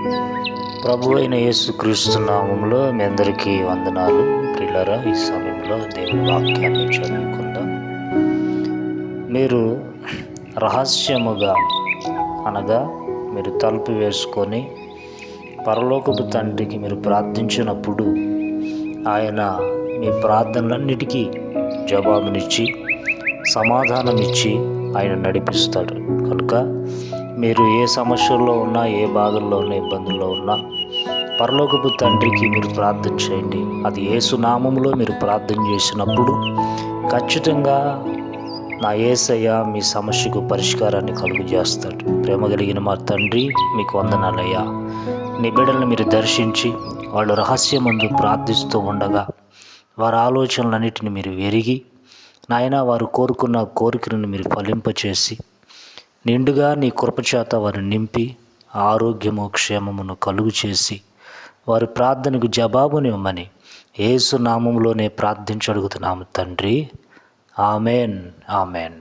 ప్రభు అయిన యేసుక్రీస్తు నామములో మీ అందరికీ వందనాలు. ప్రియులారా, ఈ సమయంలో దేవుని వాక్యాన్ని చదువుకుందాం. మీరు రహస్యముగా అనగా మీరు తలుపు వేసుకొని పరలోకపు తండ్రికి మీరు ప్రార్థించినప్పుడు ఆయన మీ ప్రార్థనలన్నిటికీ జవాబునిచ్చి సమాధానమిచ్చి ఆయన నడిపిస్తాడు. కనుక మీరు ఏ సమస్యల్లో ఉన్నా, ఏ బాధల్లో ఉన్నా, ఇబ్బందుల్లో ఉన్నా పరలోకపు తండ్రికి మీరు ప్రార్థన చేయండి. అది యేసు నామములో మీరు ప్రార్థన చేసినప్పుడు ఖచ్చితంగా నా యేసయ్య మీ సమస్యకు పరిష్కారాన్ని కలుగు చేస్తాడు. ప్రేమ కలిగిన మా తండ్రి, మీకు వందనాలయ్యా. నీ బిడ్డలను మీరు దర్శించి వాళ్ళు రహస్యమందు ప్రార్థిస్తూ ఉండగా వారి ఆలోచనలన్నిటిని మీరు ఎరిగి నాయన వారు కోరుకున్న కోరికలను మీరు ఫలింపచేసి నిండుగా నీ కృపచేత వారిని నింపి ఆరోగ్యము క్షేమమును కలుగు చేసి వారి ప్రార్థనకు జవాబునివ్వమని యేసు నామములోనే ప్రార్థించి అడుగుతున్నాము తండ్రి. Amen, amen.